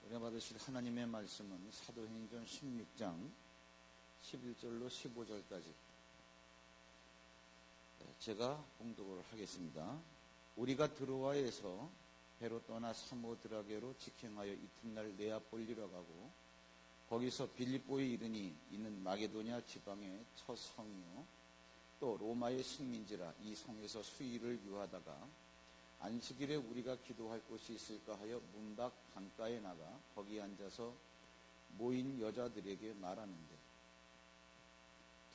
은혜 받으실 하나님의 말씀은 사도행전 16장 11절로 15절까지 제가 봉독을 하겠습니다. 우리가 드로아에서 배로 떠나 사모드라게로 직행하여 이튿날 네아폴리로 가고 거기서 빌립보에 이르니 이는 마게도냐 지방의 첫 성이요 또 로마의 식민지라 이 성에서 수일을 유하다가 안식일에 우리가 기도할 곳이 있을까 하여 문 밖 강가에 나가 거기 앉아서 모인 여자들에게 말하는데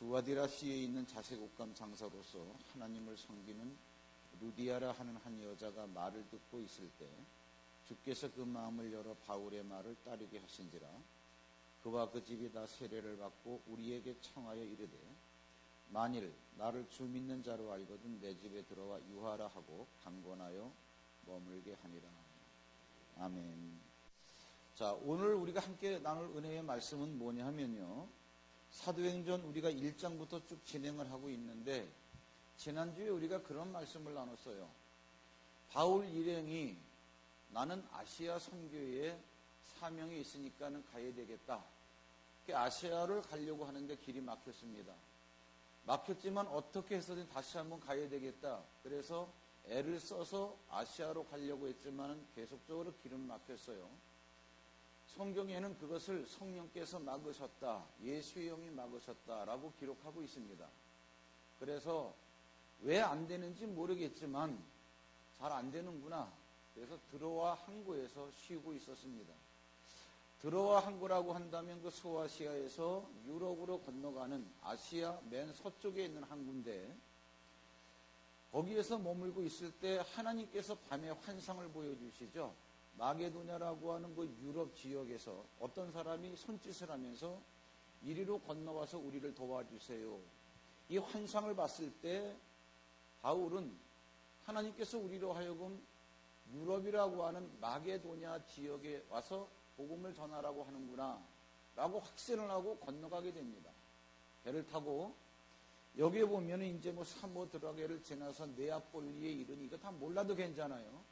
두아디라시에 있는 자색 옷감 장사로서 하나님을 섬기는 루디아라 하는 한 여자가 말을 듣고 있을 때 주께서 그 마음을 열어 바울의 말을 따르게 하신지라 그와 그 집이 다 세례를 받고 우리에게 청하여 이르되 만일 나를 주 믿는 자로 알거든 내 집에 들어와 유하라 하고 강권하여 머물게 하니라. 아멘. 자, 오늘 우리가 함께 나눌 은혜의 말씀은 뭐냐 하면요, 사도행전 우리가 1장부터 쭉 진행을 하고 있는데 지난주에 우리가 그런 말씀을 나눴어요. 바울 일행이 나는 아시아 선교에 사명이 있으니까는 가야 되겠다. 아시아를 가려고 하는데 길이 막혔습니다. 막혔지만 어떻게 해서든 다시 한번 가야 되겠다. 그래서 애를 써서 아시아로 가려고 했지만 계속적으로 길은 막혔어요. 성경에는 그것을 성령께서 막으셨다, 예수의 영이 막으셨다라고 기록하고 있습니다. 그래서 왜 안 되는지 모르겠지만 잘 안 되는구나. 그래서 드로아 항구에서 쉬고 있었습니다. 드로아 항구라고 한다면 그 소아시아에서 유럽으로 건너가는 아시아 맨 서쪽에 있는 항구인데 거기에서 머물고 있을 때 하나님께서 밤에 환상을 보여주시죠. 마게도냐라고 하는 그 유럽 지역에서 어떤 사람이 손짓을 하면서 이리로 건너와서 우리를 도와주세요. 이 환상을 봤을 때 바울은 하나님께서 우리로 하여금 유럽이라고 하는 마게도냐 지역에 와서 복음을 전하라고 하는구나 라고 확신을 하고 건너가게 됩니다. 배를 타고 여기에 보면 이제 사모드라게를 지나서 네아폴리에 이르니 이거 다 몰라도 괜찮아요.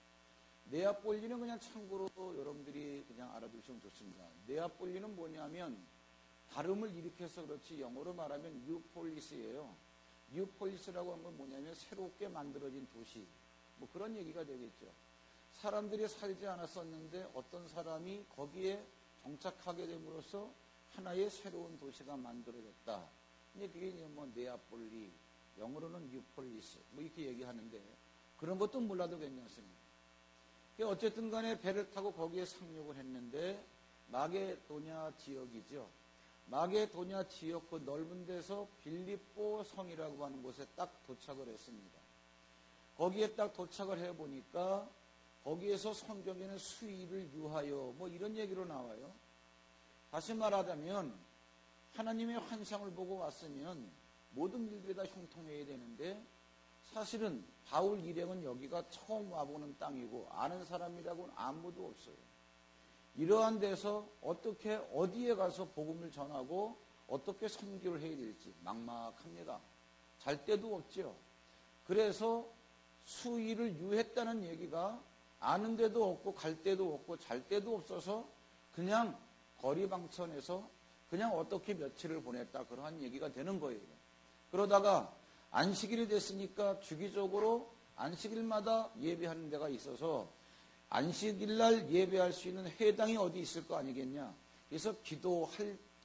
네아폴리는 그냥 참고로 여러분들이 그냥 알아두시면 좋습니다. 네아폴리는 뭐냐면 발음을 일으켜서 그렇지 영어로 말하면 뉴폴리스예요. 뉴폴리스라고 하는 건 뭐냐면 새롭게 만들어진 도시, 그런 얘기가 되겠죠. 사람들이 살지 않았었는데 어떤 사람이 거기에 정착하게 됨으로써 하나의 새로운 도시가 만들어졌다. 근데 그게 네아폴리, 영어로는 뉴폴리스, 이렇게 얘기하는데 그런 것도 몰라도 괜찮습니다. 어쨌든 간에 배를 타고 거기에 상륙을 했는데 마게도냐 지역이죠. 마게도냐 지역 그 넓은 데서 빌립보 성이라고 하는 곳에 딱 도착을 했습니다. 거기에 딱 도착을 해보니까 거기에서 성경에는 수일을 유하여 이런 얘기로 나와요. 다시 말하자면 하나님의 환상을 보고 왔으면 모든 일들이 다 형통해야 되는데 사실은 바울 일행은 여기가 처음 와보는 땅이고 아는 사람이라고는 아무도 없어요. 이러한 데서 어떻게 어디에 가서 복음을 전하고 어떻게 선교를 해야 될지 막막합니다. 잘 데도 없죠. 그래서 수일을 유했다는 얘기가 아는 데도 없고 갈 데도 없고 잘 데도 없어서 그냥 거리방천에서 그냥 어떻게 며칠을 보냈다, 그러한 얘기가 되는 거예요. 그러다가 안식일이 됐으니까 주기적으로 안식일마다 예배하는 데가 있어서 안식일날 예배할 수 있는 회당이 어디 있을 거 아니겠냐. 그래서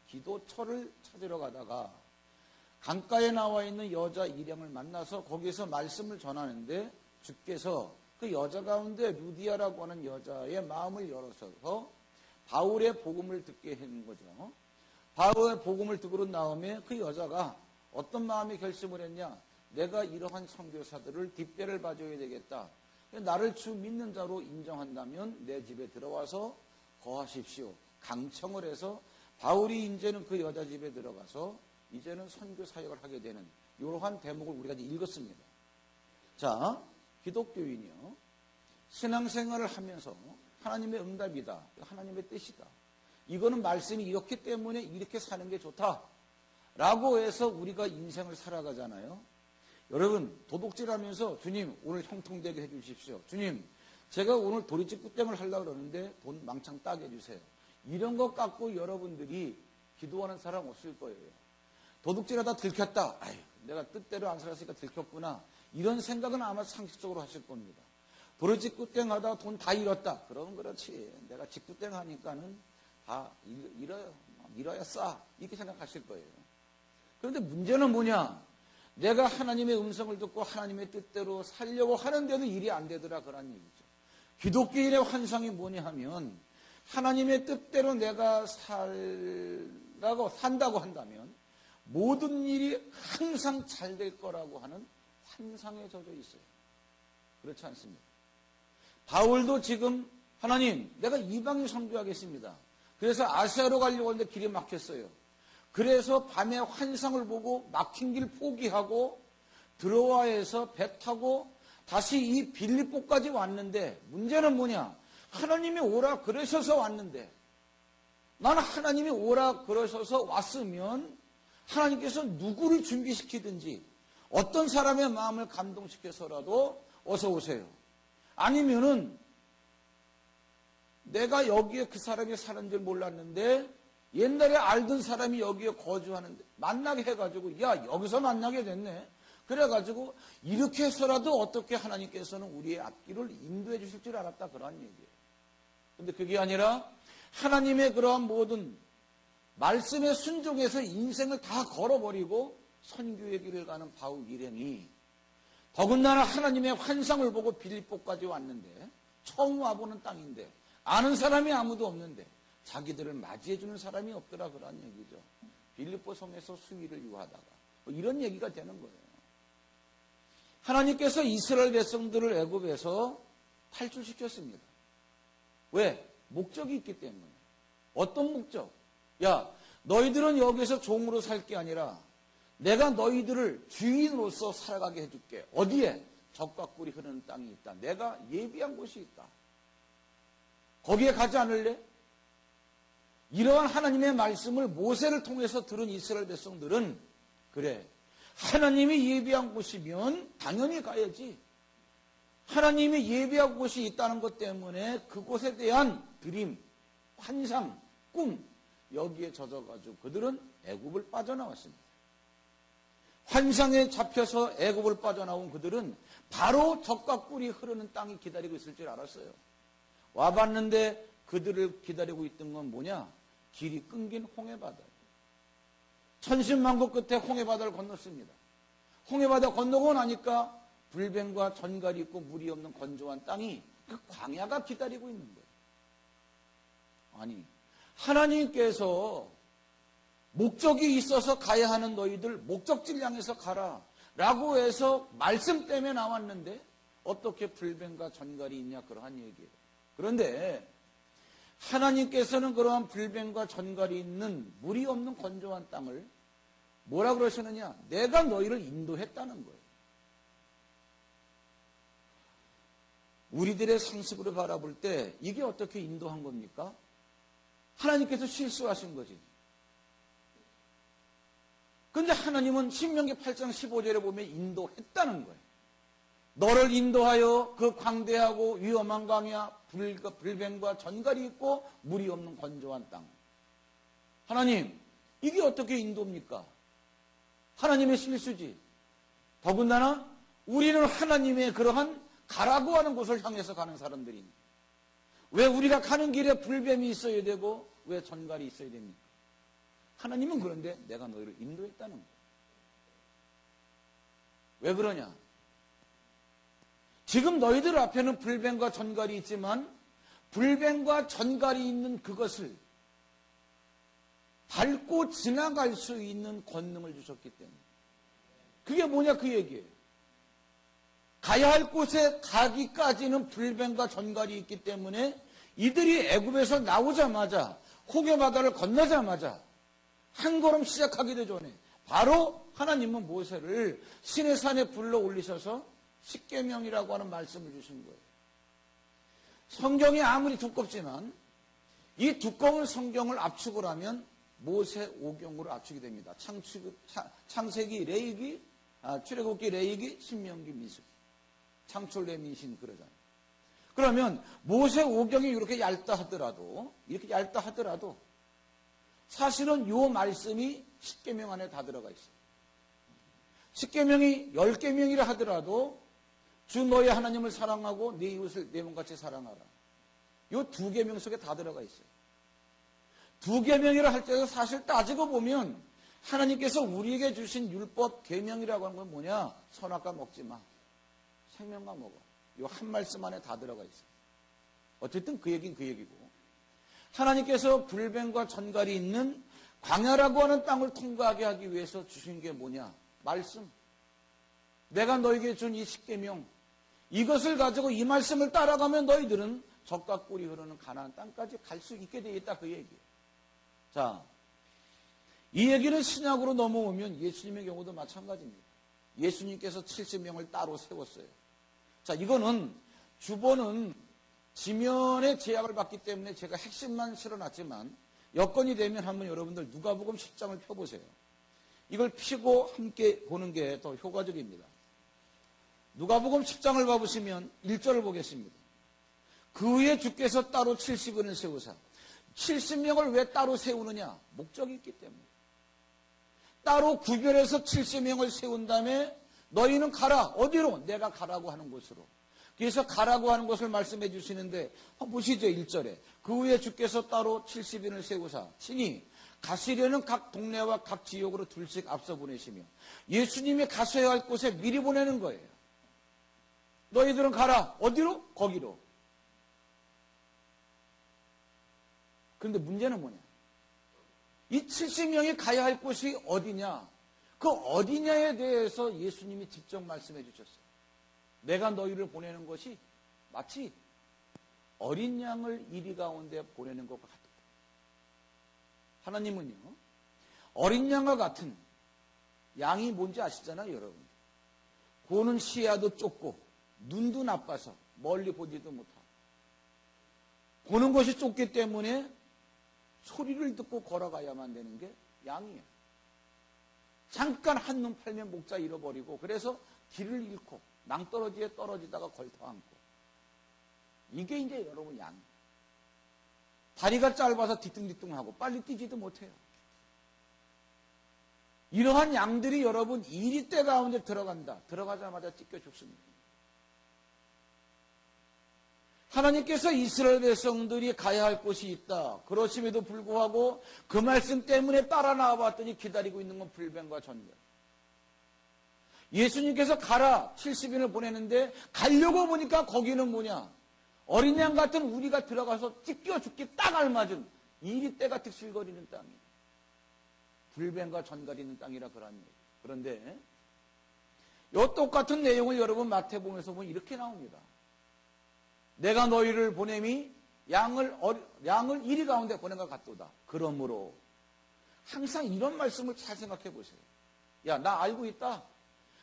기도처를 찾으러 가다가 강가에 나와 있는 여자 일행을 만나서 거기서 말씀을 전하는데 주께서 그 여자 가운데 루디아라고 하는 여자의 마음을 열어서 바울의 복음을 듣게 한 거죠. 바울의 복음을 듣고 난 다음에 그 여자가 어떤 마음의 결심을 했냐. 내가 이러한 선교사들을 뒷배를 봐줘야 되겠다. 나를 주 믿는 자로 인정한다면 내 집에 들어와서 거하십시오. 강청을 해서 바울이 이제는 그 여자 집에 들어가서 이제는 선교 사역을 하게 되는 이러한 대목을 우리가 읽었습니다. 자, 기독교인이요, 신앙생활을 하면서 하나님의 응답이다, 하나님의 뜻이다, 이거는 말씀이 이렇기 때문에 이렇게 사는 게 좋다 라고 해서 우리가 인생을 살아가잖아요. 여러분 도둑질하면서 주님 오늘 형통되게 해주십시오, 주님 제가 오늘 도리집구땡을 하려고 그러는데 돈 망창 따게 해주세요. 이런 것 갖고 여러분들이 기도하는 사람 없을 거예요. 도둑질하다 들켰다. 아유, 내가 뜻대로 안 살았으니까 들켰구나. 이런 생각은 아마 상식적으로 하실 겁니다. 도리집구땡 하다가 돈 다 잃었다. 그러면 그렇지. 내가 집구땡 하니까는 다 잃어야 싸. 이렇게 생각하실 거예요. 그런데 문제는 뭐냐? 내가 하나님의 음성을 듣고 하나님의 뜻대로 살려고 하는데도 일이 안 되더라. 그런 얘기죠. 기독교인의 환상이 뭐냐 하면 하나님의 뜻대로 내가 산다고 한다면 모든 일이 항상 잘 될 거라고 하는 환상에 젖어 있어요. 그렇지 않습니까? 바울도 지금 하나님 내가 이방인 선교하겠습니다. 그래서 아시아로 가려고 하는데 길이 막혔어요. 그래서 밤에 환상을 보고 막힌 길 포기하고 드로아에서 배 타고 다시 이 빌립보까지 왔는데 문제는 뭐냐? 하나님이 오라 그러셔서 왔는데 나는 하나님이 오라 그러셔서 왔으면 하나님께서 누구를 준비시키든지 어떤 사람의 마음을 감동시켜서라도 어서 오세요. 아니면은 내가 여기에 그 사람이 사는 줄 몰랐는데 옛날에 알던 사람이 여기에 거주하는데 만나게 해가지고 야 여기서 만나게 됐네. 그래가지고 이렇게 해서라도 어떻게 하나님께서는 우리의 앞길을 인도해 주실 줄 알았다. 그런 얘기예요. 근데 그게 아니라 하나님의 그러한 모든 말씀에 순종해서 인생을 다 걸어버리고 선교의 길을 가는 바울 일행이 더군다나 하나님의 환상을 보고 빌립보까지 왔는데 처음 와보는 땅인데 아는 사람이 아무도 없는데 자기들을 맞이해주는 사람이 없더라. 그런 얘기죠. 빌립보 성에서 수위를 유하다가 뭐 이런 얘기가 되는 거예요. 하나님께서 이스라엘 백성들을 애굽에서 탈출시켰습니다. 왜? 목적이 있기 때문에. 어떤 목적? 야, 너희들은 여기서 종으로 살 게 아니라 내가 너희들을 주인으로서 살아가게 해줄게. 어디에? 적과 꿀이 흐르는 땅이 있다. 내가 예비한 곳이 있다. 거기에 가지 않을래? 이러한 하나님의 말씀을 모세를 통해서 들은 이스라엘 백성들은 그래, 하나님이 예비한 곳이면 당연히 가야지. 하나님이 예비한 곳이 있다는 것 때문에 그곳에 대한 드림, 환상, 꿈 여기에 젖어가지고 그들은 애굽을 빠져나왔습니다. 환상에 잡혀서 애굽을 빠져나온 그들은 바로 적과 꿀이 흐르는 땅이 기다리고 있을 줄 알았어요. 와봤는데 그들을 기다리고 있던 건 뭐냐? 길이 끊긴 홍해바다. 천신만고 끝에 홍해바다를 건넜습니다. 홍해바다 건너고 나니까 불뱀과 전갈이 있고 물이 없는 건조한 땅이 그 광야가 기다리고 있는 거예요. 아니, 하나님께서 목적이 있어서 가야 하는 너희들 목적지를 향해서 가라 라고 해서 말씀 때문에 나왔는데 어떻게 불뱀과 전갈이 있냐 그러한 얘기예요. 그런데 하나님께서는 그러한 불뱀과 전갈이 있는 물이 없는 건조한 땅을 뭐라 그러시느냐? 내가 너희를 인도했다는 거예요. 우리들의 상식으로 바라볼 때 이게 어떻게 인도한 겁니까? 하나님께서 실수하신 거지. 근데 하나님은 신명기 8장 15절에 보면 인도했다는 거예요. 너를 인도하여 그 광대하고 위험한 광야, 불뱀과 전갈이 있고 물이 없는 건조한 땅. 하나님, 이게 어떻게 인도입니까? 하나님의 실수지. 더군다나 우리는 하나님의 그러한 가라고 하는 곳을 향해서 가는 사람들입니다. 왜 우리가 가는 길에 불뱀이 있어야 되고 왜 전갈이 있어야 됩니까? 하나님은 그런데 내가 너희를 인도했다는 거예요. 왜 그러냐? 지금 너희들 앞에는 불뱀과 전갈이 있지만 불뱀과 전갈이 있는 그것을 밟고 지나갈 수 있는 권능을 주셨기 때문에. 그게 뭐냐 그 얘기예요. 가야 할 곳에 가기까지는 불뱀과 전갈이 있기 때문에 이들이 애굽에서 나오자마자 홍해바다를 건너자마자 한 걸음 시작하기도 전에 바로 하나님은 모세를 시내산에 불러 올리셔서 십계명이라고 하는 말씀을 주신 거예요. 성경이 아무리 두껍지만 이 두꺼운 성경을 압축을 하면 모세 5경으로 압축이 됩니다. 창세기, 레위기, 출애굽기, 레위기, 신명기, 민수기. 창출, 레민신 그러잖아요. 그러면 모세오경이 이렇게 얇다 하더라도 사실은 요 말씀이 10계명 안에 다 들어가 있어요. 10계명이 10계명이라 하더라도 주 너의 하나님을 사랑하고 네 이웃을 내 몸같이 사랑하라. 요 2계명 속에 다 들어가 있어요. 2계명이라 할 때도 사실 따지고 보면 하나님께서 우리에게 주신 율법 계명이라고 하는 건 뭐냐? 선악과 먹지 마. 생명과 먹어. 요 한 말씀 안에 다 들어가 있어요. 어쨌든 그 얘기는 그 얘기고. 하나님께서 불뱀과 전갈이 있는 광야라고 하는 땅을 통과하게 하기 위해서 주신 게 뭐냐? 말씀. 내가 너에게 준 이 10계명. 이것을 가지고 이 말씀을 따라가면 너희들은 젖과 꿀이 흐르는 가나안 땅까지 갈 수 있게 되어 있다. 그 얘기예요. 자, 이 얘기는 신약으로 넘어오면 예수님의 경우도 마찬가지입니다. 예수님께서 70명을 따로 세웠어요. 자, 이거는 주보는 지면에 제약을 받기 때문에 제가 핵심만 실어놨지만 여건이 되면 한번 여러분들 누가복음 10장을 펴보세요. 이걸 피고 함께 보는 게 더 효과적입니다. 누가복음 10장을 봐보시면 1절을 보겠습니다. 그 후에 주께서 따로 70인을 세우사 70명을 왜 따로 세우느냐? 목적이 있기 때문에. 따로 구별해서 70명을 세운 다음에 너희는 가라. 어디로? 내가 가라고 하는 곳으로. 그래서 가라고 하는 것을 말씀해 주시는데 보시죠. 1절에. 그 후에 주께서 따로 70인을 세우사 친히 가시려는 각 동네와 각 지역으로 둘씩 앞서 보내시며 예수님이 가셔야 할 곳에 미리 보내는 거예요. 너희들은 가라. 어디로? 거기로. 그런데 문제는 뭐냐? 이 70명이 가야 할 곳이 어디냐? 그 어디냐에 대해서 예수님이 직접 말씀해 주셨어요. 내가 너희를 보내는 것이 마치 어린 양을 이리 가운데 보내는 것과 같다. 하나님은요, 어린 양과 같은 양이 뭔지 아시잖아요, 여러분. 보는 시야도 좁고 눈도 나빠서 멀리 보지도 못하고 보는 것이 좁기 때문에 소리를 듣고 걸어가야만 되는 게 양이에요. 잠깐 한눈 팔면 목자 잃어버리고 그래서 길을 잃고 낭떠러지에 떨어지다가 걸터앉고 이게 이제 여러분 양. 다리가 짧아서 뒤뚱뒤뚱하고 빨리 뛰지도 못해요. 이러한 양들이 여러분 이리떼 가운데 들어간다. 들어가자마자 찢겨 죽습니다. 하나님께서 이스라엘 백성들이 가야 할 곳이 있다. 그러심에도 불구하고 그 말씀 때문에 따라 나와봤더니 기다리고 있는 건 불뱀과 전갈. 예수님께서 가라 70인을 보내는데 가려고 보니까 거기는 뭐냐? 어린 양 같은 우리가 들어가서 찢겨 죽기 딱 알맞은 이리떼가 득실거리는 땅이에요. 불뱀과 전갈이 있는 땅이라 그런 얘기예요. 그런데 이 똑같은 내용을 여러분 마태복음에서 보면 이렇게 나옵니다. 내가 너희를 보냄이 양을 이리 가운데 보낸 것 같도다. 그러므로 항상 이런 말씀을 잘 생각해 보세요. 야, 나 알고 있다.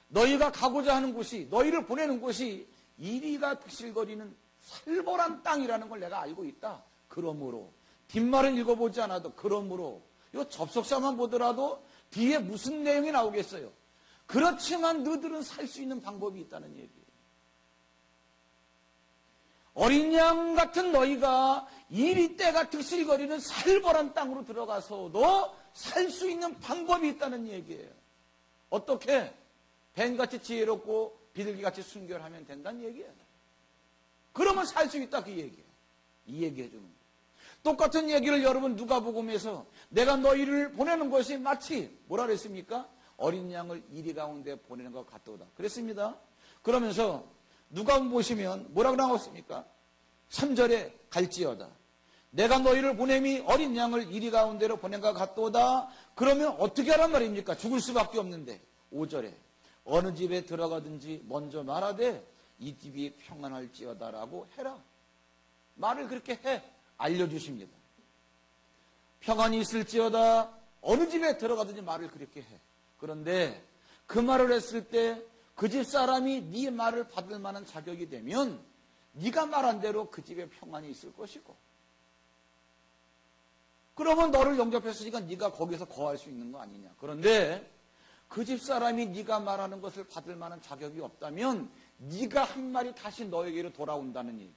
너희가 가고자 하는 곳이, 너희를 보내는 곳이 이리가 득실거리는 살벌한 땅이라는 걸 내가 알고 있다. 그러므로 뒷말은 읽어보지 않아도 그러므로 이 접속사만 보더라도 뒤에 무슨 내용이 나오겠어요. 그렇지만 너희들은 살 수 있는 방법이 있다는 얘기예요. 어린 양 같은 너희가 이리떼가 득실거리는 살벌한 땅으로 들어가서도 살 수 있는 방법이 있다는 얘기예요. 어떻게? 뱀같이 지혜롭고 비둘기같이 순결하면 된다는 얘기예요. 그러면 살 수 있다 그 얘기예요. 이 얘기해 주는 거예요. 똑같은 얘기를 여러분 누가복음에서 내가 너희를 보내는 것이 마치 뭐라 그랬습니까? 어린 양을 이리 가운데 보내는 것 같도다. 그랬습니다. 그러면서 누가복음 보시면 뭐라고 나왔습니까? 3절에 갈지어다. 내가 너희를 보냄이 어린 양을 이리 가운데로 보낸 것 같도다. 그러면 어떻게 하란 말입니까? 죽을 수밖에 없는데 5절에 어느 집에 들어가든지 먼저 말하되 이 집이 평안할지어다라고 해라. 말을 그렇게 해 알려주십니다. 평안이 있을지어다. 어느 집에 들어가든지 말을 그렇게 해. 그런데 그 말을 했을 때 그 집 사람이 네 말을 받을 만한 자격이 되면 네가 말한 대로 그 집에 평안이 있을 것이고 그러면 너를 영접했으니까 네가 거기서 거할 수 있는 거 아니냐. 그런데 그 집 사람이 네가 말하는 것을 받을 만한 자격이 없다면 네가 한 말이 다시 너에게로 돌아온다는 얘기예요.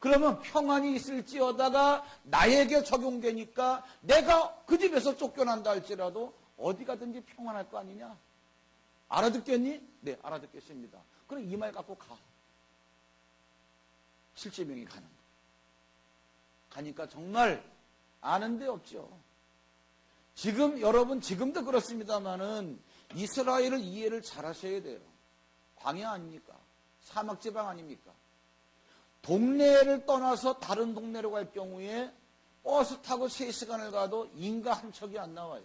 그러면 평안이 있을지어다가 나에게 적용되니까 내가 그 집에서 쫓겨난다 할지라도 어디 가든지 평안할 거 아니냐? 알아듣겠니? 네, 알아듣겠습니다. 그럼 이 말 갖고 가. 실제명이 가는 거. 가니까 정말 아는 데 없죠. 지금 여러분 지금도 그렇습니다마는 이스라엘을 이해를 잘 하셔야 돼요. 광야 아닙니까? 사막지방 아닙니까? 동네를 떠나서 다른 동네로 갈 경우에 버스 타고 3시간을 가도 인가 한 척이 안 나와요.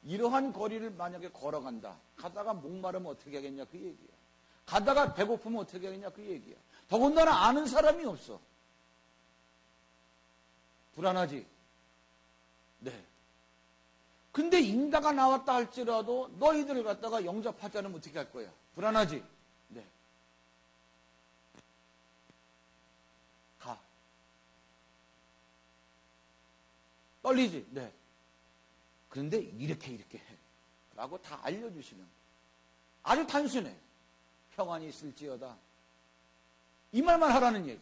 이러한 거리를 만약에 걸어간다. 가다가 목마르면 어떻게 하겠냐 그 얘기야. 가다가 배고프면 어떻게 하겠냐 그 얘기야. 더군다나 아는 사람이 없어. 불안하지? 네. 근데 인가가 나왔다 할지라도 너희들을 갖다가 영접하지 않으면 어떻게 할 거야? 불안하지? 네. 가. 떨리지? 네. 그런데 이렇게 해. 라고 다 알려주시는 거예요. 아주 단순해. 평안이 있을지어다. 이 말만 하라는 얘기.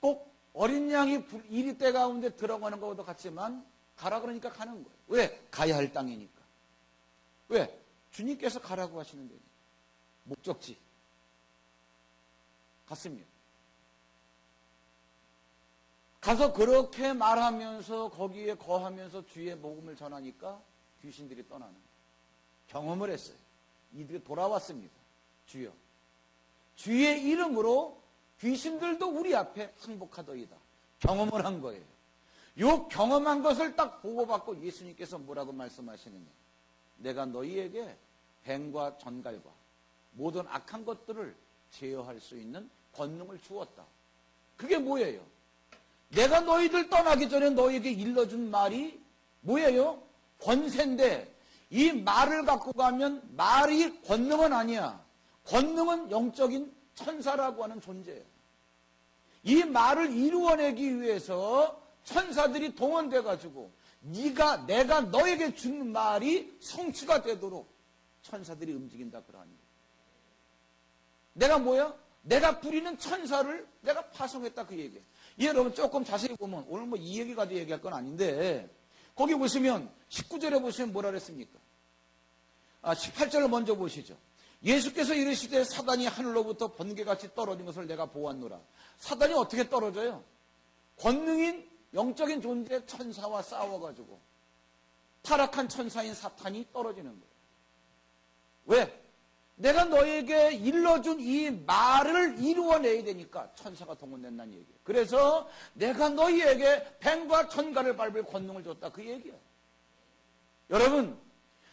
꼭 어린 양이 이리떼 가운데 들어가는 것과도 같지만 가라 그러니까 가는 거예요. 왜? 가야 할 땅이니까. 왜? 주님께서 가라고 하시는 데니까. 목적지. 갔습니다. 가서 그렇게 말하면서 거기에 거하면서 주의 복음을 전하니까 귀신들이 떠나는 거예요. 경험을 했어요. 이들이 돌아왔습니다. 주여. 주의 이름으로 귀신들도 우리 앞에 항복하더이다. 경험을 한 거예요. 요 경험한 것을 딱 보고받고 예수님께서 뭐라고 말씀하시느냐. 내가 너희에게 뱀과 전갈과 모든 악한 것들을 제어할 수 있는 권능을 주었다. 그게 뭐예요? 내가 너희들 떠나기 전에 너희에게 일러준 말이 뭐예요? 권세인데 이 말을 갖고 가면 말이 권능은 아니야. 권능은 영적인 천사라고 하는 존재예요. 이 말을 이루어내기 위해서 천사들이 동원돼가지고 내가 너에게 준 말이 성취가 되도록 천사들이 움직인다 그러한 얘기예요. 내가 뭐야? 내가 부리는 천사를 내가 파송했다 그 얘기예요. 여러분 조금 자세히 보면 오늘 뭐 이 얘기 가지고 얘기할 건 아닌데 거기 보시면 19절에 보시면 뭐라 그랬습니까? 18절을 먼저 보시죠. 예수께서 이르시되 사단이 하늘로부터 번개같이 떨어진 것을 내가 보았노라. 사단이 어떻게 떨어져요? 권능인 영적인 존재 천사와 싸워가지고 타락한 천사인 사탄이 떨어지는 거예요. 왜? 내가 너에게 일러준 이 말을 이루어내야 되니까 천사가 동원된다는 얘기예요. 그래서 내가 너희에게 뱀과 천갈을 밟을 권능을 줬다 그 얘기예요. 여러분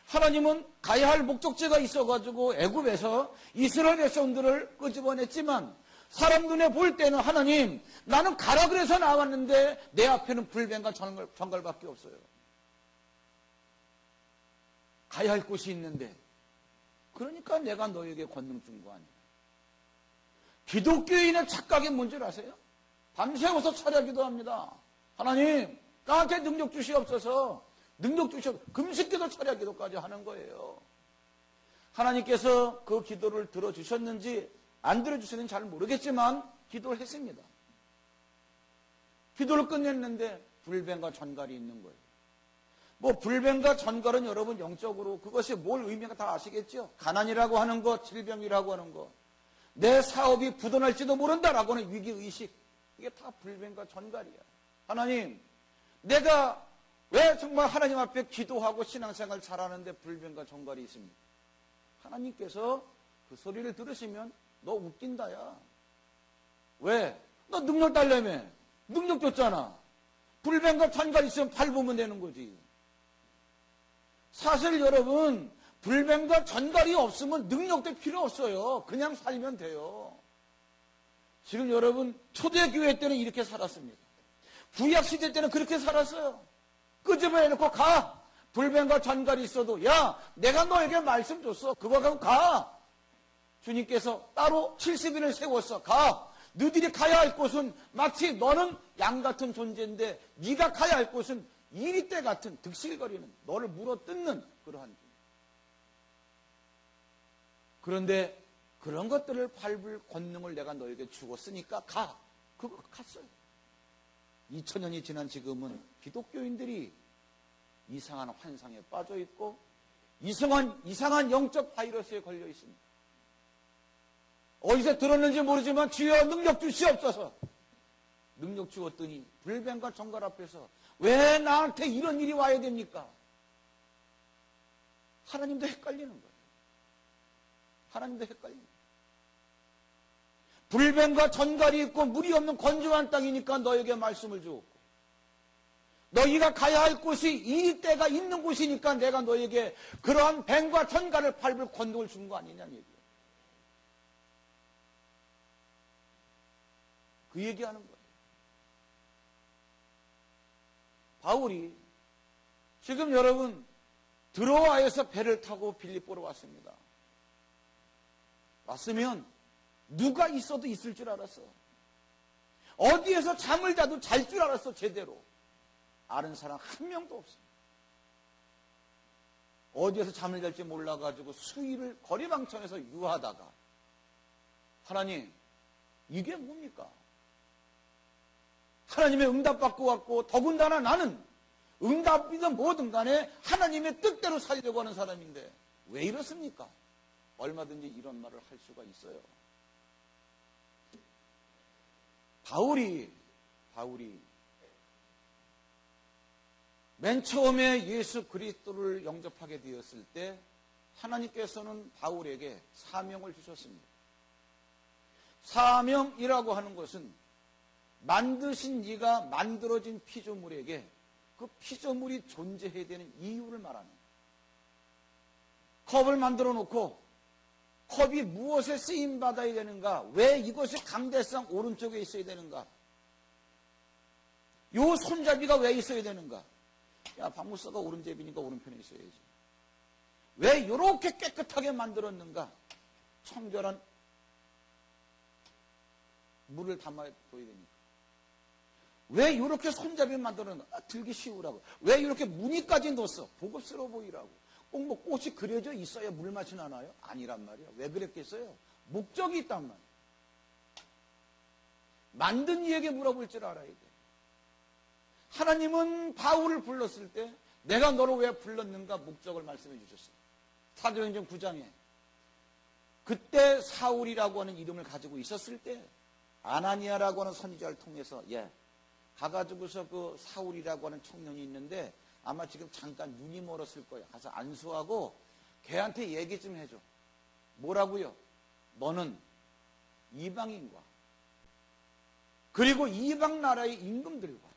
하나님은 가야 할 목적지가 있어가지고 애굽에서 이스라엘 백성들을 끄집어냈지만 사람 눈에 볼 때는 하나님 나는 가라 그래서 나왔는데 내 앞에는 불뱀과 전갈밖에 없어요. 가야 할 곳이 있는데 그러니까 내가 너에게 권능 준 거 아니야. 기독교인의 착각이 뭔지 아세요? 밤새워서 철야기도 합니다. 하나님 나한테 능력 주시옵소서. 능력 주셔서 금식기도 철야기도까지 하는 거예요. 하나님께서 그 기도를 들어주셨는지 안 들어주셨는지 잘 모르겠지만 기도를 했습니다. 기도를 끝냈는데 불뱀과 전갈이 있는 거예요. 뭐 불뱀과 전갈은 여러분 영적으로 그것이 뭘 의미가 다 아시겠죠? 가난이라고 하는 것, 질병이라고 하는 것, 내 사업이 부도날지도 모른다라고 하는 위기의식, 이게 다 불뱀과 전갈이야. 하나님, 내가 왜 정말 하나님 앞에 기도하고 신앙생활 잘하는데 불뱀과 전갈이 있습니까? 하나님께서 그 소리를 들으시면 너 웃긴다야. 왜? 너 능력 달라며. 능력 줬잖아. 불뱀과 전갈이 있으면 밟으면 되는 거지. 사실 여러분 불뱀과 전갈이 없으면 능력도 필요 없어요. 그냥 살면 돼요. 지금 여러분 초대교회 때는 이렇게 살았습니다. 구약시대 때는 그렇게 살았어요. 끄집어내놓고 가. 불뱀과 전갈이 있어도 야 내가 너에게 말씀 줬어. 그거 가고 가. 주님께서 따로 70인을 세웠어. 가. 너희들이 가야 할 곳은 마치 너는 양 같은 존재인데 네가 가야 할 곳은 이리떼 같은 득실거리는 너를 물어뜯는 그러한 존재. 그런데 그런 것들을 밟을 권능을 내가 너에게 주었으니까 가. 그거 갔어요. 2000년이 지난 지금은 기독교인들이 이상한 환상에 빠져 있고 이상한 영적 바이러스에 걸려 있습니다. 어디서 들었는지 모르지만 주여 능력 주시옵소서. 능력 주었더니 불뱀과 정갈 앞에서 왜 나한테 이런 일이 와야 됩니까? 하나님도 헷갈리는 거예요. 하나님도 헷갈리는 거예요. 불뱀과 전갈이 있고 물이 없는 건조한 땅이니까 너에게 말씀을 주었고, 너희가 가야 할 곳이 이 때가 있는 곳이니까 내가 너에게 그러한 뱀과 전갈을 밟을 권능을 준 거 아니냐는 얘기예요. 그 얘기하는 거예요. 바울이 지금 여러분 드로아에서 배를 타고 빌립보로 왔습니다. 왔으면 누가 있어도 있을 줄 알았어. 어디에서 잠을 자도 잘 줄 알았어. 제대로 아는 사람 한 명도 없어. 어디에서 잠을 잘지 몰라가지고 수일을 거리방천에서 유하다가 하나님 이게 뭡니까? 하나님의 응답받고 왔고 더군다나 나는 응답이든 뭐든 간에 하나님의 뜻대로 살려고 하는 사람인데 왜 이렇습니까? 얼마든지 이런 말을 할 수가 있어요. 바울이 맨 처음에 예수 그리스도를 영접하게 되었을 때 하나님께서는 바울에게 사명을 주셨습니다. 사명이라고 하는 것은 만드신 이가 만들어진 피조물에게 그 피조물이 존재해야 되는 이유를 말하는 거예요. 컵을 만들어 놓고 컵이 무엇에 쓰임받아야 되는가? 왜 이것이 강대상 오른쪽에 있어야 되는가? 요 손잡이가 왜 있어야 되는가? 야, 박무사가 오른잡이니까 오른편에 있어야지. 왜 이렇게 깨끗하게 만들었는가? 청결한 물을 담아둬야 되니까. 왜 이렇게 손잡이 만들었는가? 들기 쉬우라고. 왜 이렇게 무늬까지 넣었어? 보급스러워 보이라고. 꼭 뭐 꽃이 그려져 있어야 물맛이 나나요? 아니란 말이야. 왜 그랬겠어요? 목적이 있단 말이야. 만든 이에게 물어볼 줄 알아야 돼. 하나님은 바울을 불렀을 때 내가 너를 왜 불렀는가 목적을 말씀해 주셨어요. 사도행전 9장에 그때 사울이라고 하는 이름을 가지고 있었을 때 아나니아라고 하는 선지자를 통해서 가가지고서 그 사울이라고 하는 청년이 있는데 아마 지금 잠깐 눈이 멀었을 거야. 가서 안수하고 걔한테 얘기 좀 해줘. 뭐라고요? 너는 이방인과 그리고 이방 나라의 임금들과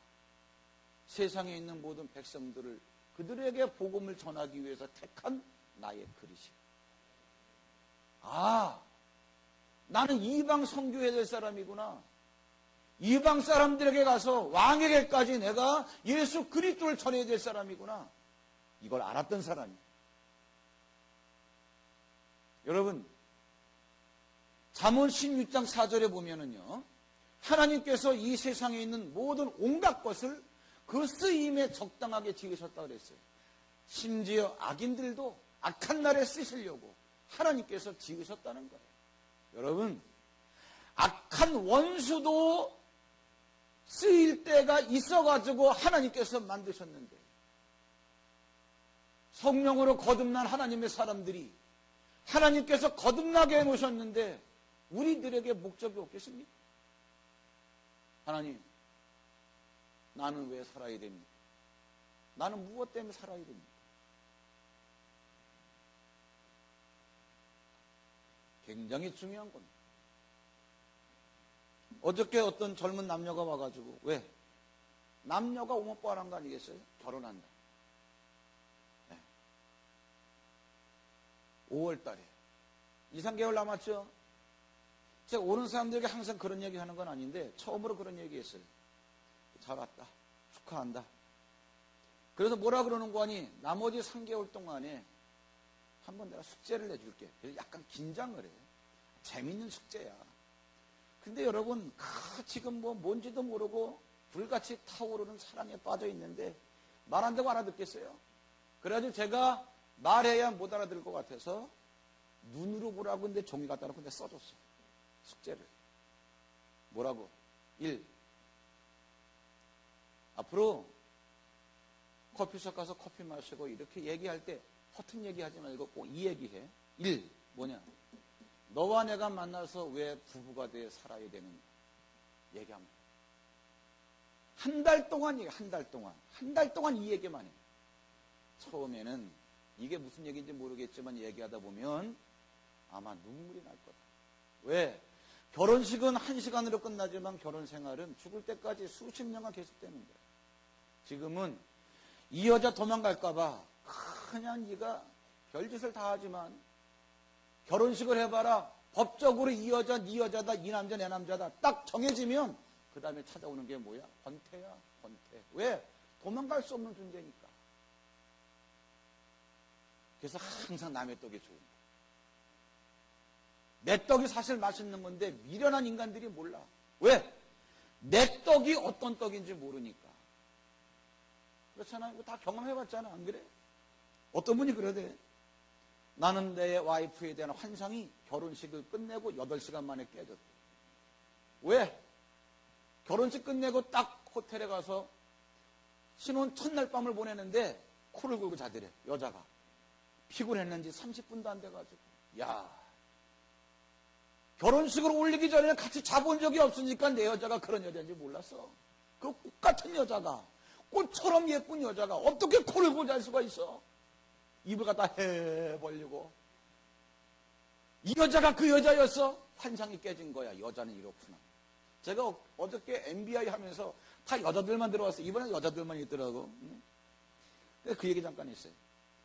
세상에 있는 모든 백성들을 그들에게 복음을 전하기 위해서 택한 나의 그릇이야. 아, 나는 이방 선교해야 될 사람이구나. 이방 사람들에게 가서 왕에게까지 내가 예수 그리스도를 전해야 될 사람이구나. 이걸 알았던 사람이에요. 여러분, 잠언 16장 4절에 보면은요, 하나님께서 이 세상에 있는 모든 온갖 것을 그 쓰임에 적당하게 지으셨다 그랬어요. 심지어 악인들도 악한 날에 쓰시려고 하나님께서 지으셨다는 거예요. 여러분, 악한 원수도 쓰일 때가 있어가지고 하나님께서 만드셨는데 성령으로 거듭난 하나님의 사람들이 하나님께서 거듭나게 해놓으셨는데 우리들에게 목적이 없겠습니까? 하나님, 나는 왜 살아야 됩니까? 나는 무엇 때문에 살아야 됩니까? 굉장히 중요한 겁니다. 어저께 어떤 젊은 남녀가 와가지고 왜? 남녀가 오목바란 거 아니겠어요? 결혼한다. 네. 5월 달에 2, 3개월 남았죠? 제가 오는 사람들에게 항상 그런 얘기 하는 건 아닌데 처음으로 그런 얘기 했어요. 잘 왔다. 축하한다. 그래서 뭐라 그러는 거 아니? 나머지 3개월 동안에 한번 내가 숙제를 내줄게. 그래서 약간 긴장을 해. 재밌는 숙제야. 근데 여러분, 지금 뭐 뭔지도 모르고 불같이 타오르는 사랑에 빠져 있는데 말 안 되고 알아듣겠어요? 그래가지고 제가 말해야 못 알아들을 것 같아서 눈으로 보라고 근데 종이 갖다 놓고 내가 써줬어. 숙제를. 뭐라고? 1. 앞으로 커피숍 가서 커피 마시고 이렇게 얘기할 때 허튼 얘기하지 말고 꼭 이 얘기해. 1. 뭐냐? 너와 내가 만나서 왜 부부가 돼 살아야 되는가? 얘기합니다. 한 달 동안 얘기, 한 달 동안. 한 달 동안 이 얘기만 해. 처음에는 이게 무슨 얘기인지 모르겠지만 얘기하다 보면 아마 눈물이 날 거다. 왜? 결혼식은 1시간으로 끝나지만 결혼 생활은 죽을 때까지 수십 년간 계속되는 거예요. 지금은 이 여자 도망갈까봐 그냥 네가 별짓을 다 하지만 결혼식을 해봐라. 법적으로 이 여자 네 여자다, 이 남자 내 남자다 딱 정해지면 그 다음에 찾아오는 게 뭐야? 권태야, 권태. 왜? 도망갈 수 없는 존재니까. 그래서 항상 남의 떡이 좋은 거야. 내 떡이 사실 맛있는 건데 미련한 인간들이 몰라. 왜? 내 떡이 어떤 떡인지 모르니까. 그렇잖아요. 이거 다 경험해봤잖아. 안 그래? 어떤 분이 그러대. 나는 내 와이프에 대한 환상이 결혼식을 끝내고 8시간 만에 깨졌대. 왜? 결혼식 끝내고 딱 호텔에 가서 신혼 첫날 밤을 보내는데 코를 골고 자더래. 여자가. 피곤했는지 30분도 안 돼가지고. 야, 결혼식을 올리기 전에는 같이 자본 적이 없으니까 내 여자가 그런 여자인지 몰랐어. 그 꽃 같은 여자가, 꽃처럼 예쁜 여자가 어떻게 코를 골고 잘 수가 있어? 입을 갖다 해벌리고. 이 여자가 그 여자였어? 환상이 깨진 거야. 여자는 이렇구나. 제가 어저께 MBI 하면서 다 여자들만 들어왔어요. 이번엔 여자들만 있더라고. 그 얘기 잠깐 했어요.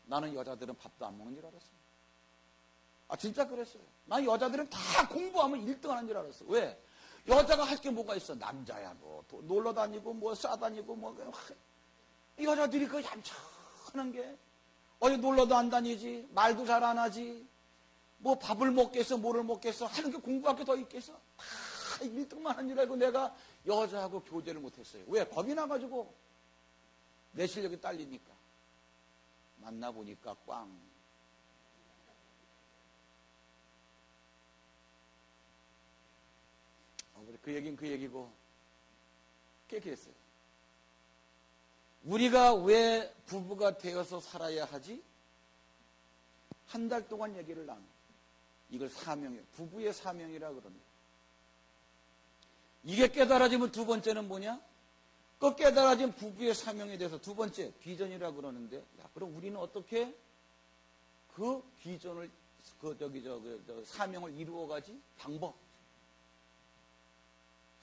나는 여자들은 밥도 안 먹는 줄 알았어요. 아, 진짜 그랬어요. 난 여자들은 다 공부하면 1등 하는 줄 알았어. 왜? 여자가 할 게 뭐가 있어? 남자야, 뭐, 놀러 다니고, 뭐, 싸다니고, 뭐, 여자들이 그 얌전한 게, 어디 놀러도 안 다니지, 말도 잘 안 하지, 뭐, 밥을 먹겠어, 뭐를 먹겠어, 하는 게 공부할 게 더 있겠어? 다 1등만 하는 줄 알고 내가 여자하고 교제를 못했어요. 왜? 겁이 나가지고, 내 실력이 딸리니까. 만나보니까 꽝. 그 얘기는 그 얘기고 깨끗했어요. 우리가 왜 부부가 되어서 살아야 하지? 한 달 동안 얘기를 나눠. 이걸 사명이에요. 부부의 사명이라 그럽니다. 이게 깨달아지면 두 번째는 뭐냐? 그 깨달아진 부부의 사명에 대해서 두 번째 비전이라 그러는데, 야, 그럼 우리는 어떻게 그 비전을 사명을 이루어가지? 방법.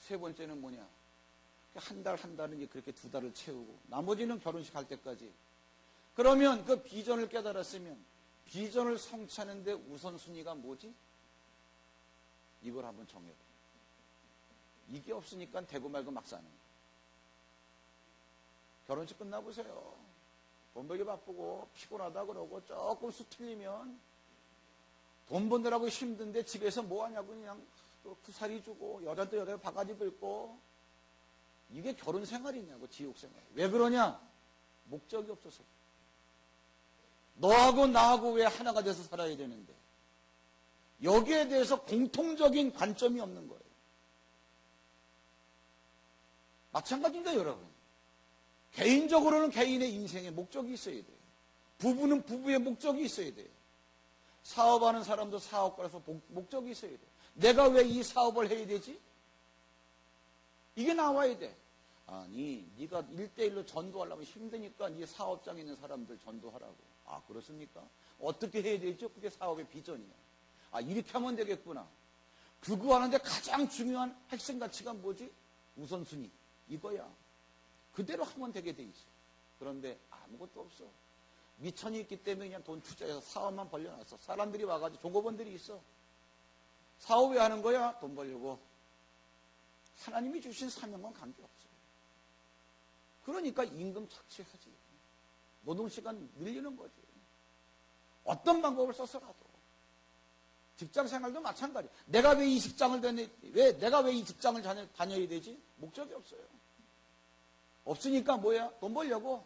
세 번째는 뭐냐? 한 달 한 달은 그렇게 2달을 채우고 나머지는 결혼식 할 때까지. 그러면 그 비전을 깨달았으면 비전을 성취하는데 우선순위가 뭐지? 이걸 한번 정해봐. 이게 없으니까 되고 말고 막 사는 거야. 결혼식 끝나보세요. 돈 벌기 바쁘고 피곤하다 그러고 조금 수틀리면 돈 버느라고 힘든데 집에서 뭐 하냐고 그냥 또 구사리 주고 여자도 여자 바가지 긁고. 이게 결혼 생활이냐고. 지옥 생활. 왜 그러냐? 목적이 없어서. 너하고 나하고 왜 하나가 돼서 살아야 되는데 여기에 대해서 공통적인 관점이 없는 거예요. 마찬가지입니다, 여러분. 개인적으로는 개인의 인생에 목적이 있어야 돼요. 부부는 부부의 목적이 있어야 돼요. 사업하는 사람도 사업가라서 목적이 있어야 돼요. 내가 왜 이 사업을 해야 되지? 이게 나와야 돼. 아니, 네가 1대1로 전도하려면 힘드니까 네 사업장에 있는 사람들 전도하라고. 아, 그렇습니까? 어떻게 해야 되죠? 그게 사업의 비전이야. 아, 이렇게 하면 되겠구나. 그거 하는데 가장 중요한 핵심 가치가 뭐지? 우선순위. 이거야. 그대로 하면 되게 돼 있어. 그런데 아무것도 없어. 미천이 있기 때문에 그냥 돈 투자해서 사업만 벌려놨어. 사람들이 와가지고 종업원들이 있어. 사업 왜 하는 거야? 돈 벌려고. 하나님이 주신 사명과 관계없어요. 그러니까 임금 착취하지. 노동시간 늘리는 거지. 어떤 방법을 써서라도. 직장 생활도 마찬가지. 내가 왜 이 직장을 내가 왜 이 직장을 다녀야 되지? 목적이 없어요. 없으니까 뭐야? 돈 벌려고.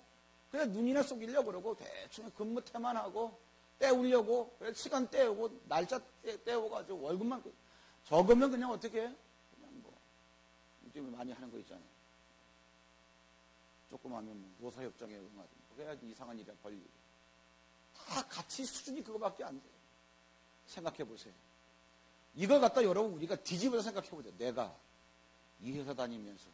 그냥 눈이나 속이려고 그러고 대충 근무 태만 하고 때우려고 시간 때우고 날짜 때워가지고 월급만 적으면 그냥 어떻게 해? 그냥 뭐 요즘에 많이 하는 거 있잖아요. 조금 하면 뭐 노사협정에 응하지. 그래야지 이상한 일에 벌리고. 다 가치 수준이 그거밖에 안 돼요. 생각해 보세요. 이걸 갖다 여러분 우리가 뒤집어서 생각해 보세요. 내가 이 회사 다니면서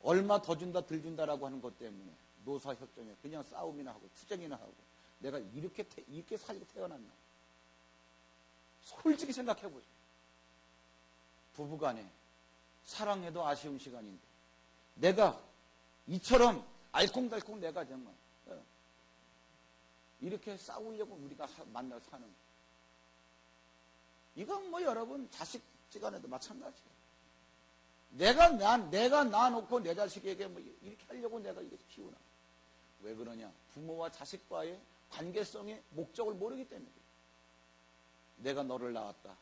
얼마 더 준다 덜 준다라고 하는 것 때문에 노사협정에 그냥 싸움이나 하고 투쟁이나 하고 내가 이렇게 살게 태어났나. 솔직히 생각해 보세요. 부부간에 사랑해도 아쉬운 시간인데 내가 이처럼 알콩달콩 내가 정말 이렇게 싸우려고 우리가 만나 사는 이건 뭐 여러분 자식지간에도 마찬가지예요. 내가 낳아놓고 내 자식에게 뭐 이렇게 하려고 내가 이렇게 키우나. 왜 그러냐? 부모와 자식과의 관계성의 목적을 모르기 때문이에요. 내가 너를 낳았다.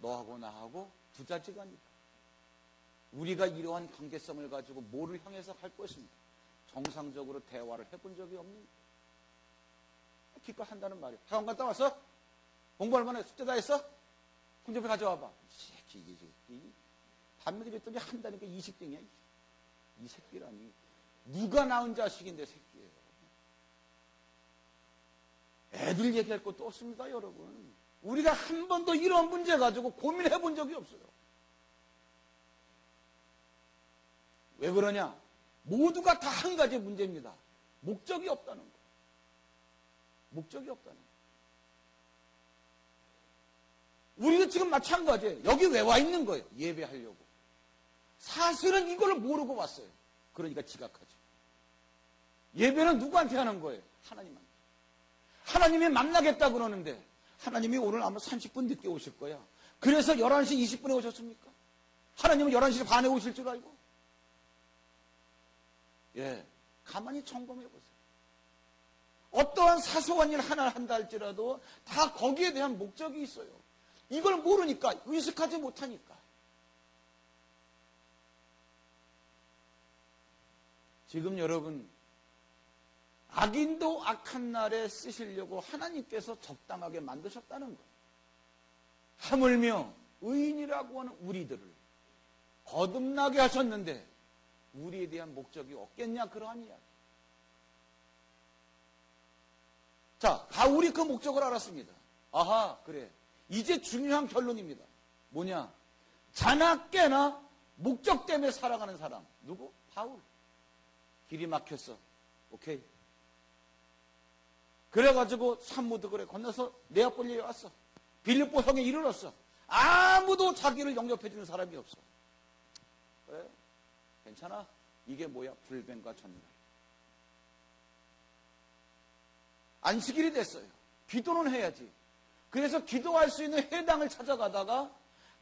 너하고 나하고 부자지간이다. 우리가 이러한 관계성을 가지고 뭐를 향해서 할 것입니다. 정상적으로 대화를 해본 적이 없는 기껏 한다는 말이에요. 학원 갔다 왔어? 공부 얼마나 숙제 다 했어? 문제표 가져와봐. 이 새끼. 반면에 그랬더니 한다니까 20등이야. 이 새끼라니. 누가 낳은 자식인데 새끼예요. 애들 얘기할 것도 없습니다, 여러분. 우리가 한 번도 이런 문제 가지고 고민해 본 적이 없어요. 왜 그러냐? 모두가 다 한 가지 문제입니다. 목적이 없다는 거. 목적이 없다는 거. 우리도 지금 마찬가지예요. 여기 왜 와 있는 거예요? 예배하려고. 사실은 이걸 모르고 왔어요. 그러니까 지각하죠. 예배는 누구한테 하는 거예요? 하나님한테. 하나님이 만나겠다 그러는데 하나님이 오늘 아마 30분 늦게 오실 거야. 그래서 11시 20분에 오셨습니까? 하나님은 11시 반에 오실 줄 알고? 예, 가만히 점검해 보세요. 어떠한 사소한 일 하나 한다 할지라도 다 거기에 대한 목적이 있어요. 이걸 모르니까, 의식하지 못하니까. 지금 여러분, 악인도 악한 날에 쓰시려고 하나님께서 적당하게 만드셨다는 거예요. 하물며 의인이라고 하는 우리들을 거듭나게 하셨는데 우리에 대한 목적이 없겠냐, 그러한 이야기. 자, 바울이 그 목적을 알았습니다. 아하, 그래. 이제 중요한 결론입니다. 뭐냐? 자나 깨나 목적 때문에 살아가는 사람. 누구? 바울. 길이 막혔어. 오케이. 그래가지고 산무드그래 건너서 네아폴리에 왔어. 빌립보 성에 이르렀어. 아무도 자기를 영접해주는 사람이 없어. 그래? 괜찮아? 이게 뭐야? 불뱀과 전갈. 안식일이 됐어요. 기도는 해야지. 그래서 기도할 수 있는 회당을 찾아가다가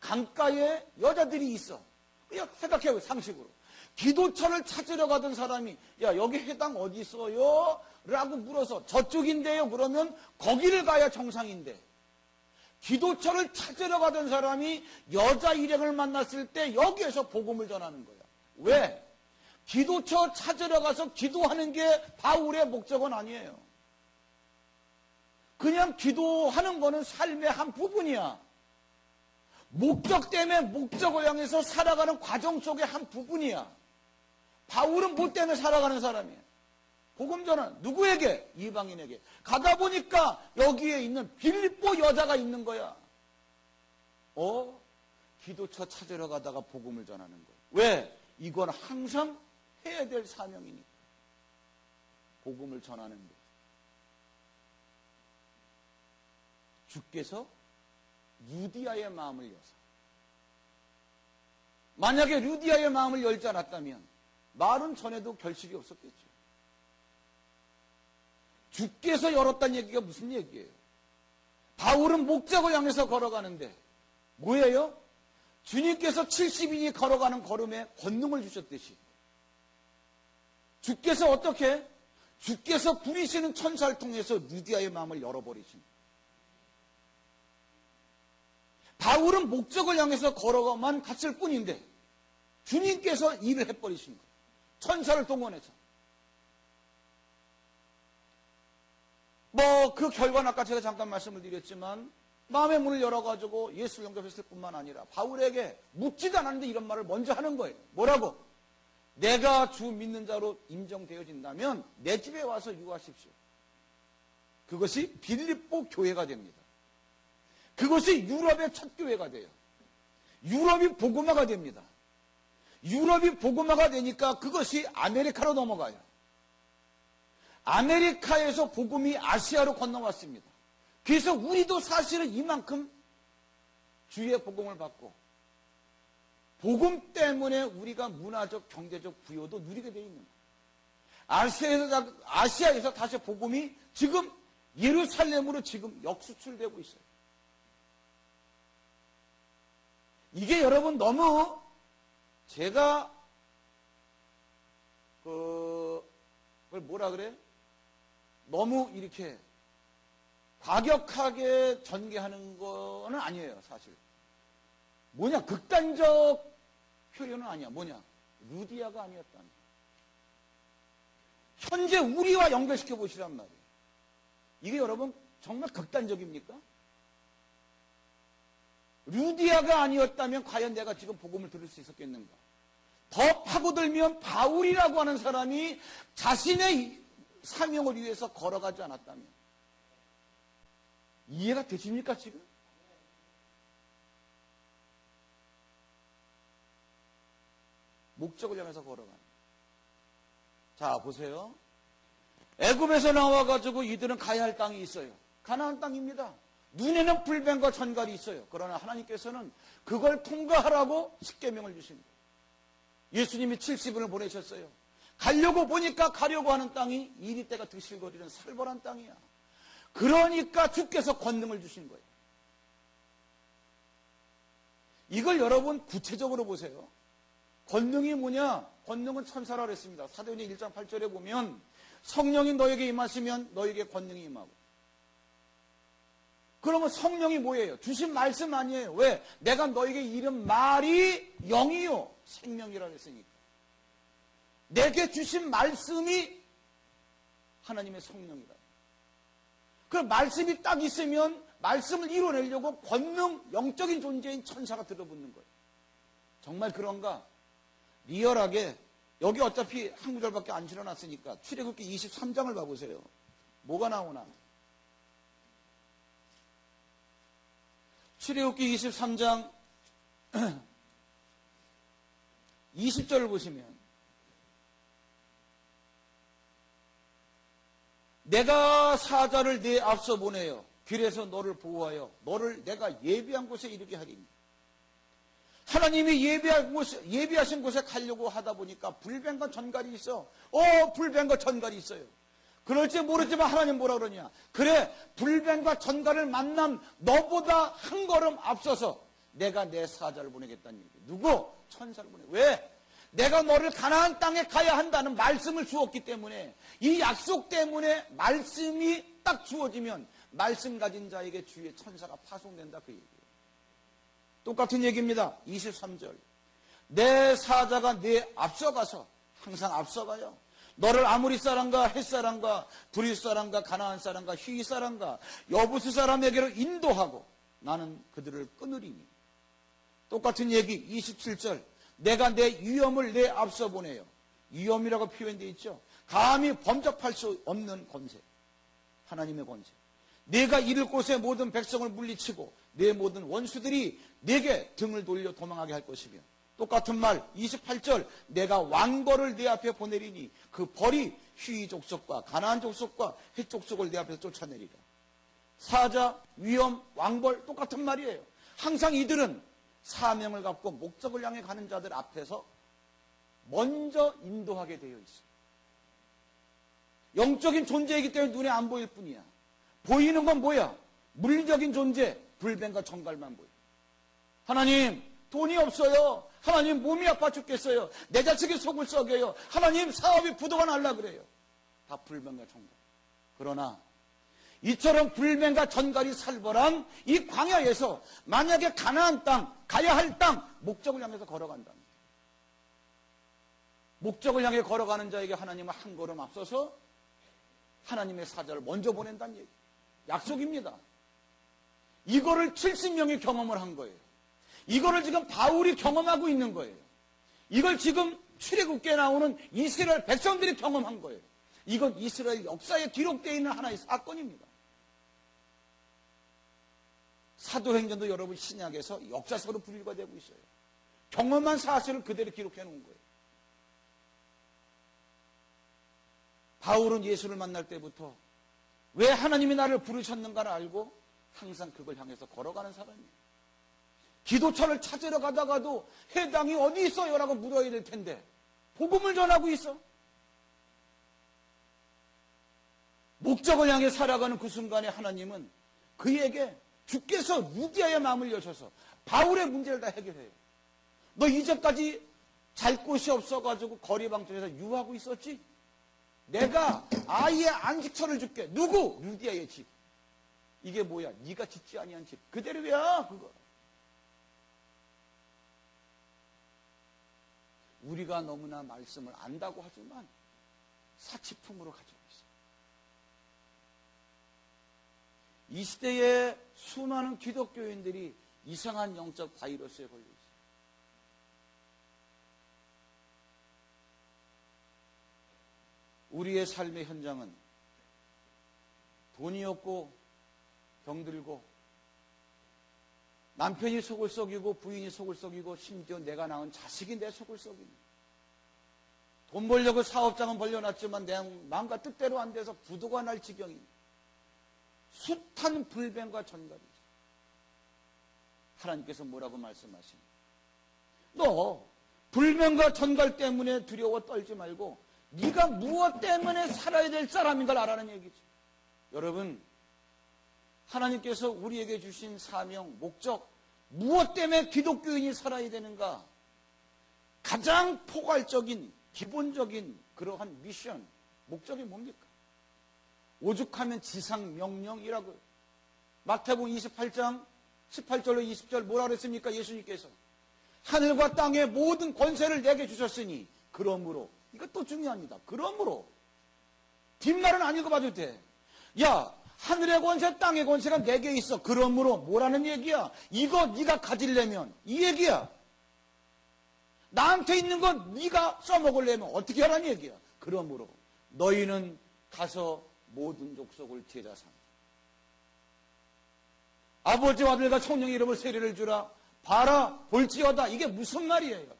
강가에 여자들이 있어. 그냥 생각해요, 상식으로. 기도처를 찾으러 가던 사람이 야, 여기 회당 어디 있어요? 라고 물어서 저쪽인데요. 그러면 거기를 가야 정상인데 기도처를 찾으러 가던 사람이 여자 일행을 만났을 때 여기에서 복음을 전하는 거야. 왜? 기도처 찾으러 가서 기도하는 게 바울의 목적은 아니에요. 그냥 기도하는 거는 삶의 한 부분이야. 목적 때문에 목적을 향해서 살아가는 과정 속의 한 부분이야. 바울은 뭐 때문에 살아가는 사람이야? 복음 전환. 누구에게? 이방인에게. 가다 보니까 여기에 있는 빌립보 여자가 있는 거야. 기도처 찾으러 가다가 복음을 전하는 거야. 왜? 이건 항상 해야 될 사명이니까. 복음을 전하는 거. 주께서 루디아의 마음을 여서. 만약에 루디아의 마음을 열지 않았다면 말은 전에도 결실이 없었겠죠. 주께서 열었다는 얘기가 무슨 얘기예요? 바울은 목적을 향해서 걸어가는데 뭐예요? 주님께서 70인이 걸어가는 걸음에 권능을 주셨듯이 주께서 어떻게? 주께서 부리시는 천사를 통해서 루디아의 마음을 열어버리신. 바울은 목적을 향해서 걸어가만 갔을 뿐인데 주님께서 일을 해버리신 거예요. 천사를 동원해서. 그 결과는 아까 제가 잠깐 말씀을 드렸지만 마음의 문을 열어가지고 예수를 영접했을 뿐만 아니라 바울에게 묻지도 않았는데 이런 말을 먼저 하는 거예요. 뭐라고? 내가 주 믿는 자로 인정되어진다면 내 집에 와서 유하십시오. 그것이 빌립보 교회가 됩니다. 그것이 유럽의 첫 교회가 돼요. 유럽이 복음화가 됩니다. 유럽이 복음화가 되니까 그것이 아메리카로 넘어가요. 아메리카에서 복음이 아시아로 건너왔습니다. 그래서 우리도 사실은 이만큼 주의 복음을 받고 복음 때문에 우리가 문화적, 경제적 부여도 누리게 되어 있는 거예요. 아시아에서 다시 복음이 지금 예루살렘으로 지금 역수출되고 있어요. 이게 여러분 너무 제가 그걸 뭐라 그래? 너무 이렇게 과격하게 전개하는 거는 아니에요, 사실. 뭐냐, 극단적 표현은 아니야. 뭐냐, 루디아가 아니었다는 거야. 현재 우리와 연결시켜 보시란 말이에요. 이게 여러분 정말 극단적입니까? 루디아가 아니었다면 과연 내가 지금 복음을 들을 수 있었겠는가? 더 파고들면 바울이라고 하는 사람이 자신의 사명을 위해서 걸어가지 않았다면 이해가 되십니까 지금? 목적을 향해서 걸어가는. 자 보세요. 애굽에서 나와가지고 이들은 가야 할 땅이 있어요. 가나안 땅입니다. 눈에는 불뱀과 전갈이 있어요. 그러나 하나님께서는 그걸 통과하라고 십계명을 주신 거예요. 예수님이 70분을 보내셨어요. 가려고 보니까 가려고 하는 땅이 이리떼가 드실거리는 살벌한 땅이야. 그러니까 주께서 권능을 주신 거예요. 이걸 여러분 구체적으로 보세요. 권능이 뭐냐? 권능은 천사라 그랬습니다. 사도행전 1장 8절에 보면 성령이 너에게 임하시면 너에게 권능이 임하고. 그러면 성령이 뭐예요? 주신 말씀 아니에요. 왜? 내가 너에게 이른 말이 영이요 생명이라 그랬으니까. 내게 주신 말씀이 하나님의 성령이다. 그 말씀이 딱 있으면 말씀을 이뤄내려고 권능, 영적인 존재인 천사가 들어붙는 거예요. 정말 그런가? 리얼하게 여기 어차피 한 구절밖에 안 실어놨으니까 출애굽기 23장을 봐보세요. 뭐가 나오나? 출애굽기 23장 20절을 보시면 내가 사자를 네 앞서 보내요. 길에서 너를 보호하여 너를 내가 예비한 곳에 이르게 하리니. 하나님이 예비하신 곳에 가려고 하다 보니까 불뱀과 전갈이 있어. 불뱀과 전갈이 있어요. 그럴지 모르지만 하나님 뭐라 그러냐. 그래, 불뱀과 전갈을 만난 너보다 한 걸음 앞서서 내가 내 사자를 보내겠다는 얘기예요. 누구? 천사를 보내. 왜? 내가 너를 가나안 땅에 가야 한다는 말씀을 주었기 때문에, 이 약속 때문에 말씀이 딱 주어지면 말씀 가진 자에게 주의 천사가 파송된다, 그 얘기예요. 똑같은 얘기입니다. 23절. 내 사자가 네 앞서가서, 항상 앞서가요. 너를 아모리 사람과 헷 사람과 브릿 사람과 가나안 사람과 휘 사람과 여부스 사람에게로 인도하고 나는 그들을 끊으리니. 똑같은 얘기 27절. 내가 내 위엄을 내 앞서 보내요. 위엄이라고 표현되어 있죠. 감히 범접할 수 없는 권세. 하나님의 권세. 내가 이를 곳에 모든 백성을 물리치고 내 모든 원수들이 내게 등을 돌려 도망하게 할 것이며. 똑같은 말 28절. 내가 왕벌을 내 앞에 보내리니 그 벌이 휘 족속과 가나안 족속과 헷 족속을 내 앞에서 쫓아내리라. 사자, 위엄, 왕벌 똑같은 말이에요. 항상 이들은 사명을 갖고 목적을 향해 가는 자들 앞에서 먼저 인도하게 되어 있어요. 영적인 존재이기 때문에 눈에 안 보일 뿐이야. 보이는 건 뭐야? 물리적인 존재, 불뱀과 전갈만 보여. 하나님, 돈이 없어요. 하나님, 몸이 아파 죽겠어요. 내 자식이 속을 썩여요. 하나님, 사업이 부도가 날라 그래요. 다 불뱀과 전갈. 그러나 이처럼 불뱀과 전갈이 살벌한 이 광야에서 만약에 가나안 땅, 가야 할 땅, 목적을 향해서 걸어간다면, 목적을 향해 걸어가는 자에게 하나님은 한 걸음 앞서서 하나님의 사자를 먼저 보낸다는 얘기. 약속입니다. 이거를 70명이 경험을 한 거예요. 이거를 지금 바울이 경험하고 있는 거예요. 이걸 지금 출애굽기에 나오는 이스라엘 백성들이 경험한 거예요. 이건 이스라엘 역사에 기록되어 있는 하나의 사건입니다. 사도행전도 여러분 신약에서 역사서로 분류가 되고 있어요. 경험한 사실을 그대로 기록해 놓은 거예요. 바울은 예수를 만날 때부터 왜 하나님이 나를 부르셨는가를 알고 항상 그걸 향해서 걸어가는 사람이에요. 기도처를 찾으러 가다가도 해당이 어디 있어요? 라고 물어야 될 텐데 복음을 전하고 있어. 목적을 향해 살아가는 그 순간에 하나님은 그에게 주께서 루디아의 마음을 여셔서 바울의 문제를 다 해결해요. 너 이제까지 잘 곳이 없어가지고 거리방촌에서 유하고 있었지? 내가 아이의 안식처를 줄게. 누구? 루디아의 집. 이게 뭐야? 네가 짓지 아니한 집. 그대로야 그거. 우리가 너무나 말씀을 안다고 하지만 사치품으로 가지고 있어요. 이 시대에 수많은 기독교인들이 이상한 영적 바이러스에 걸려 있어요. 우리의 삶의 현장은 돈이 없고 병들고 남편이 속을 썩이고 부인이 속을 썩이고 심지어 내가 낳은 자식이 내 속을 썩이는, 돈 벌려고 사업장은 벌려놨지만 내 마음과 뜻대로 안 돼서 부도가 날 지경인 숱한 불변과 전갈이 있어요. 하나님께서 뭐라고 말씀하시니? 너 불변과 전갈 때문에 두려워 떨지 말고 네가 무엇 때문에 살아야 될 사람인 걸 알아라는 얘기죠. 여러분, 하나님께서 우리에게 주신 사명, 목적, 무엇 때문에 기독교인이 살아야 되는가? 가장 포괄적인, 기본적인 그러한 미션, 목적이 뭡니까? 오죽하면 지상명령이라고요. 마태복음 28장 18절로 20절 뭐라 그랬습니까? 예수님께서 하늘과 땅의 모든 권세를 내게 주셨으니 그러므로, 이것도 중요합니다. 그러므로 뒷말은 안 읽어봐도 돼. 야, 하늘의 권세, 땅의 권세가 내게 있어. 그러므로 뭐라는 얘기야? 이거 네가 가지려면 이 얘기야. 나한테 있는 건 네가 써먹으려면 어떻게 하라는 얘기야. 그러므로 너희는 가서 모든 족속을 제자 삼아. 아버지와 아들과 성령의 이름으로 세례를 주라. 봐라, 볼지어다. 이게 무슨 말이에요?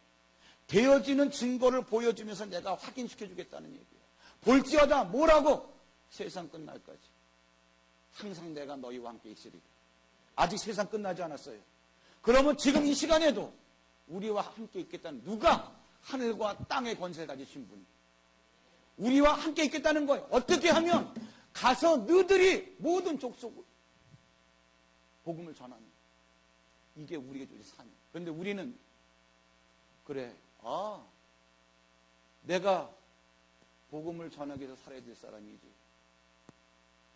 되어지는 증거를 보여주면서 내가 확인시켜주겠다는 얘기예요. 볼지어다. 뭐라고? 세상 끝날까지 항상 내가 너희와 함께 있으리라. 아직 세상 끝나지 않았어요. 그러면 지금 이 시간에도 우리와 함께 있겠다는, 누가? 하늘과 땅의 권세를 가지신 분이 우리와 함께 있겠다는 거예요. 어떻게 하면? 가서 너희들이 모든 족속을 복음을 전하는, 이게 우리에게 주신 삶이에요. 그런데 우리는 그래, 내가 복음을 전하기 위해서 살아야 될 사람이지,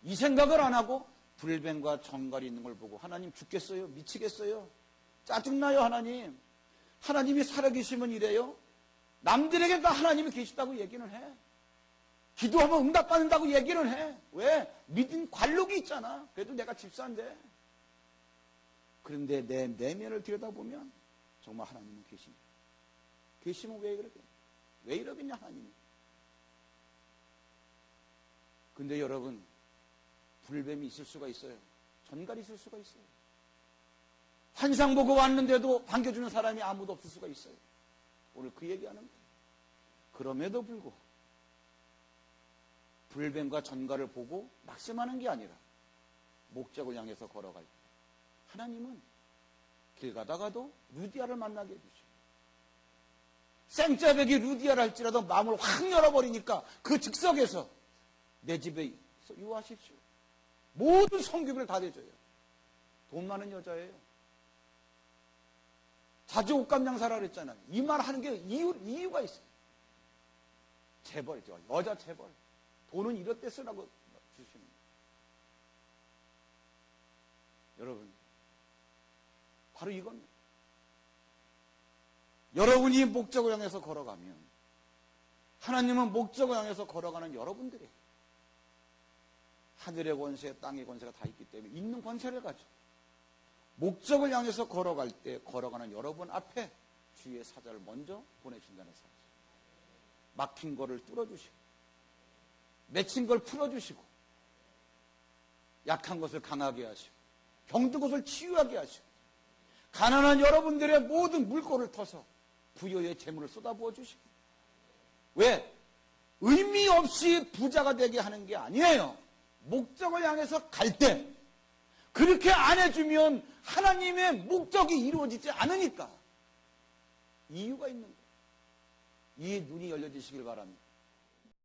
이 생각을 안 하고 불변과 전갈이 있는 걸 보고 하나님 죽겠어요? 미치겠어요? 짜증나요? 하나님, 하나님이 살아계시면 이래요? 남들에게 다 하나님이 계시다고 얘기는 해. 기도하면 응답받는다고 얘기는 해. 왜? 믿음 관록이 있잖아. 그래도 내가 집사인데. 그런데 내 내면을 들여다보면 정말 하나님은 계십니다. 계시면 왜 그러겠냐? 왜 이러겠냐 하나님이. 근데 여러분, 불뱀이 있을 수가 있어요. 전갈이 있을 수가 있어요. 환상 보고 왔는데도 반겨주는 사람이 아무도 없을 수가 있어요. 오늘 그 얘기하는 거예요. 그럼에도 불구하고 불뱀과 전갈을 보고 낙심하는 게 아니라 목적을 향해서 걸어갈 때 하나님은 길 가다가도 루디아를 만나게 해주시고, 생짜배기 루디아를 할지라도 마음을 확 열어버리니까 그 즉석에서 내 집에 유하십시오. 모든 성교비를 다 대줘요. 돈 많은 여자예요. 자주 옷감 장사라 그랬잖아요. 이 말 하는 게 이유가 있어요. 재벌이죠. 여자 재벌. 돈은 이럴 때 쓰라고 주시는 거예요. 여러분, 바로 이겁니다. 여러분이 목적을 향해서 걸어가면 하나님은 목적을 향해서 걸어가는 여러분들이에요. 하늘의 권세, 땅의 권세가 다 있기 때문에 있는 권세를 가지고 목적을 향해서 걸어갈 때 걸어가는 여러분 앞에 주의 사자를 먼저 보내신다는 사실. 막힌 거를 뚫어주시고 맺힌 걸 풀어주시고 약한 것을 강하게 하시고 병든 것을 치유하게 하시고 가난한 여러분들의 모든 물꼬를 터서 부여의 재물을 쏟아부어 주시고 왜? 의미 없이 부자가 되게 하는 게 아니에요. 목적을 향해서 갈 때 그렇게 안 해주면 하나님의 목적이 이루어지지 않으니까 이유가 있는 거예요. 이 눈이 열려지시길 바랍니다.